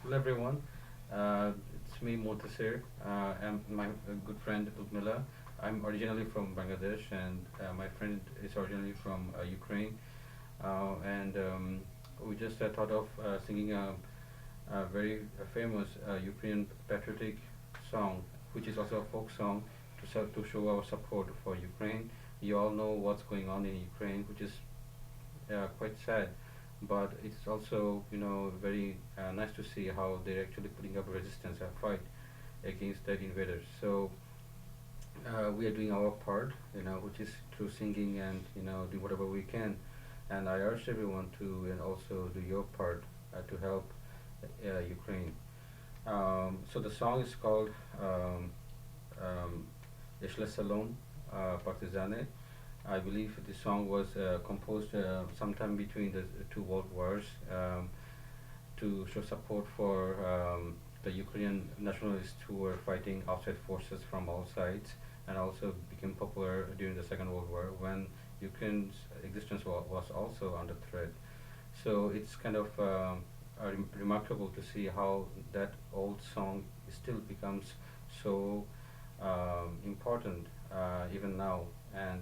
Hello everyone, it's me Montasir and my good friend Ludmila. I'm originally from Bangladesh and my friend is originally from Ukraine and we just thought of singing a very famous Ukrainian patriotic song, which is also a folk song to show our support for Ukraine. You all know what's going on in Ukraine, which is quite sad, but it's also very nice to see how they're actually putting up resistance and fight against the invaders. So we are doing our part, which is through singing and do whatever we can. And I urge everyone to and also do your part to help Ukraine. So the song is called yшли, селом, partisani. I believe this song was composed sometime between the two world wars to show support for the Ukrainian nationalists who were fighting outside forces from all sides, and also became popular during the Second World War when Ukraine's existence was also under threat. So it's kind of remarkable to see how that old song still becomes so important even now, and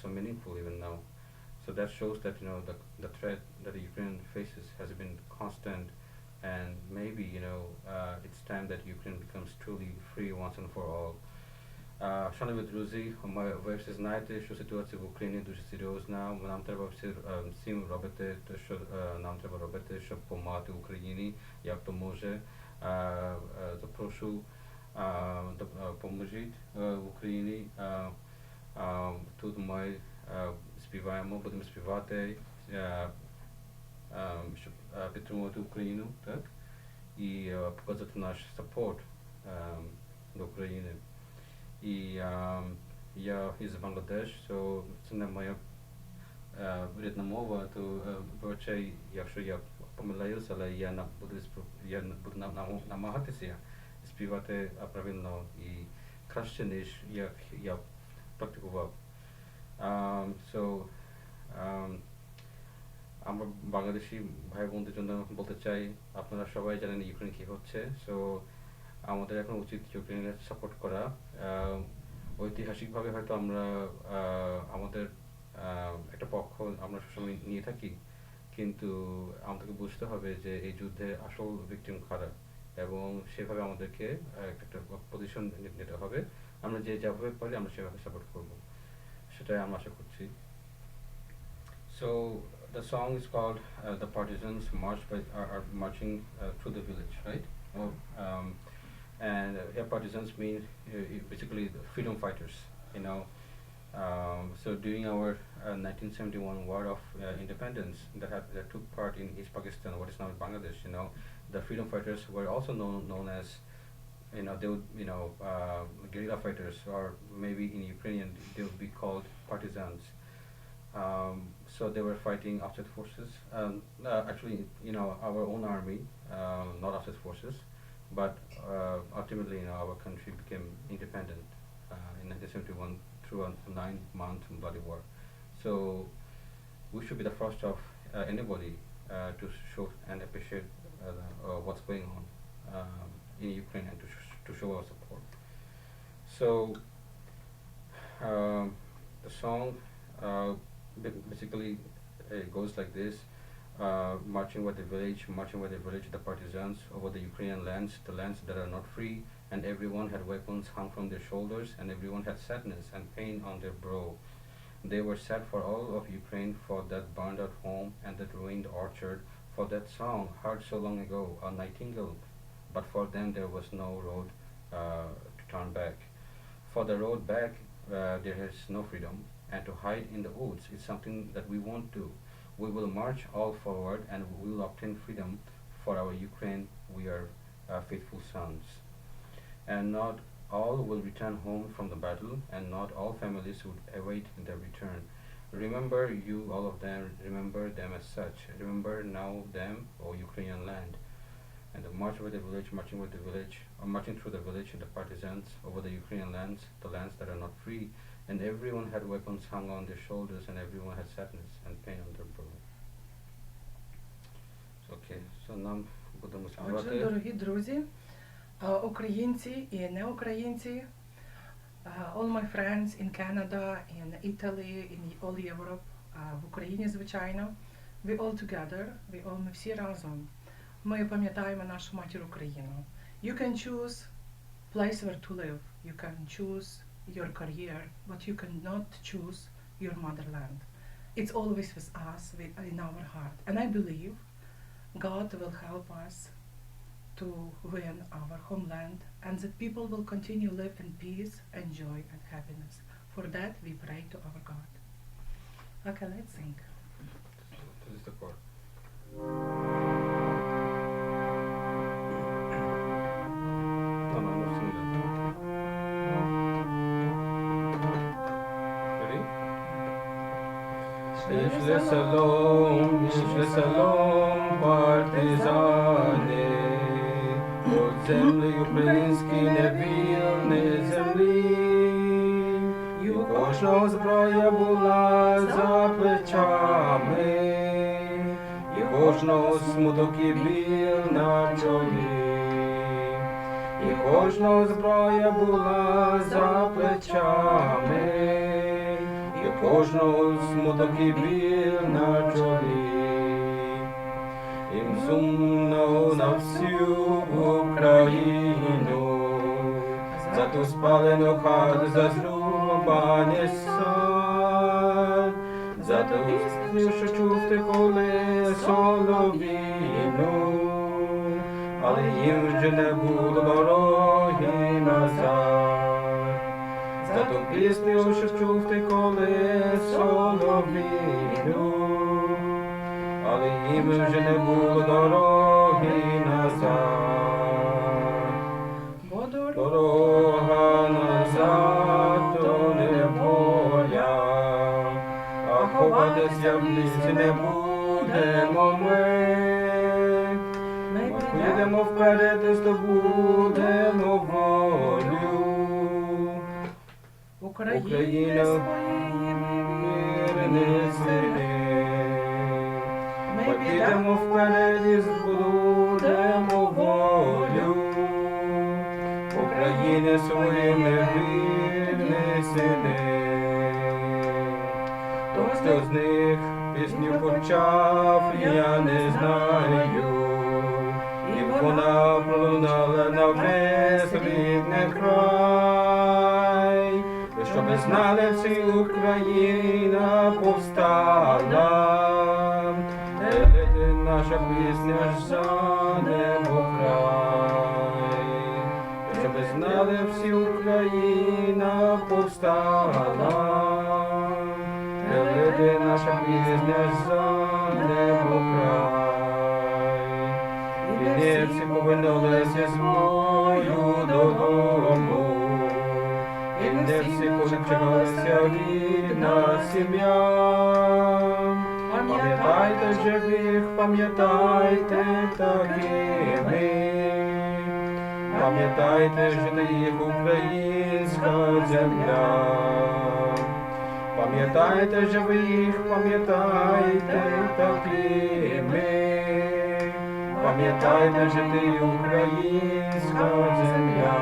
so meaningful even now. So that shows that the threat that the Ukraine faces has been constant, and maybe it's time that Ukraine becomes truly free once and for all. Шановні друзі, ви всі знаєте, що ситуація в Україні дуже серйозна. Нам треба всім робити те, що нам треба робити, щоб допомагати Україні, як то може. Запрошу, поможіть в Україні. Тут ми співаємо, будемо співати, щоб підтримувати Україну, так? І показати наш support до України. І я із Бангладеш, so це не моя рідна мова, то вибачай, якщо я помиляюся, але я буду намагатися співати правильно і краще, ніж як я practical. So আমরা বাংলাদেশি ভাই বোনদের জন্য বলতে চাই, আপনারা সবাই জানেন Ukraine কি হচ্ছে। সো আমাদের এখন উচিত ইউক্রেনের সাপোর্ট করা। ঐতিহাসিকভাবে হয়তো আমরা আমাদের একটা পক্ষ আমরা সবসময় নিয়ে থাকি, কিন্তু আমাদেরকে বুঝতে হবে যে এই যুদ্ধে আসল ভিকটিম কারা, এবং সেভাবে আমাদেরকে একটা পজিশন নিতে হবে। আমরা যেভাবে পারি আমরা সেভাবে সাপোর্ট করব, সেটাই আমরা আশা করছি। So the song is called "The Partisans are marching through the village," right? Well, and here partisans mean basically the freedom fighters. So during our 1971 war of independence that took part in East Pakistan, what is now Bangladesh, the freedom fighters were also known as, they would, guerrilla fighters, or maybe in Ukrainian they would be called partisans. So they were fighting outside forces, actually, our own army, not outside forces, but ultimately, our country became independent in 1971 through a 9-month bloody war. So we should be the first of anybody to show and appreciate what's going on in Ukraine, and to show our support. So the song basically goes like this: marching with the village, the partisans over the Ukrainian lands, the lands that are not free, and everyone had weapons hung from their shoulders, and everyone had sadness and pain on their brow. They were sad for all of Ukraine, for that burned out home and that ruined orchard, for that song heard so long ago, a nightingale, but for them there was no road to turn back. For the road back, there is no freedom, and to hide in the woods is something that we won't do. We will march all forward, and we will obtain freedom for our Ukraine. We are faithful sons. And not all will return home from the battle, and not all families would await their return. Remember you, all of them, remember them as such. Remember now them, O Ukrainian land. And the march with the village, marching with the village, or marching through the village, the partisans over the Ukrainian lands, the lands that are not free, and everyone had weapons hung on their shoulders, and everyone had sadness and pain on their brow. Okay, so now будемо Отже, співати. дорогі друзі, українці і неукраїнці, all my friends in Canada, in Italy, in all Europe, в Україні, звичайно, we all together, ми всі разом. Ми пам'ятаємо нашу матір Україну. You can choose place where to live, you can choose your career, but you cannot choose your motherland. It's always with us, in our heart. And I believe God will help us to win our homeland and that people will continue to live in peace and joy and happiness. For that we pray to our God. Okay, let's sing. This is the chord. No, I'm not singing that. Ready? Йшли селом, партизани, от землі українські невільні землі. І у кожного зброя була за плечами, і кожного смуток і біль на чолі. І кожного зброя була за плечами, і кожного смуток і біль на чолі. Їм сумно на всю Україну, за ту спалену хату, за зрубаний сад, за ту пісню, що чув ти коли солов'їну, але їм вже не було дороги назад. За ту пісню, що чув ти коли солов'їну, але їм вже не було дороги назад. Бо Дорога назад то неволя, а ховатися в лісі не будемо ми. Ми підемо вперед і здобудемо волю. України своєї мирні сини. Ми підемо вперед і здобудемо волю. України своїми вірні сини. Хто з них пісню почав, я не знаю. І вона пролунала на весь рідний край. Щоб знали всі, Україна повстала. Наша пісня ж за небо край. Щоб знали всі, Україна повстала. Наша пісня ж за небо край. І не всі повернулися з мою додому. І не всі почалася рідна сім'я. Пам'ятайте живих, пам'ятайте такими. Пам'ятайте, що їх українська земля. Пам'ятайте живих, пам'ятайте такими. Пам'ятайте, що українська земля.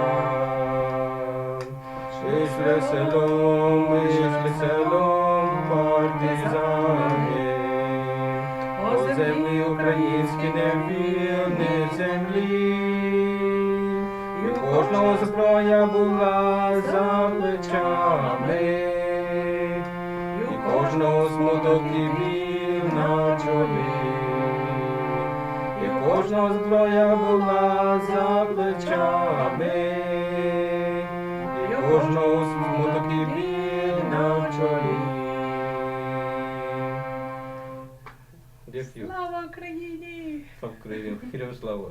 Йшли селом, партизани, по землі українські невільні землі. І у кожного зброя була за плечами, і кожного смуток і біль на чолі. І кожного зброя була за плечами, кожного смуток і біль на чолі. Дякую. Слава Україні! Слава Україні! Героям Слава!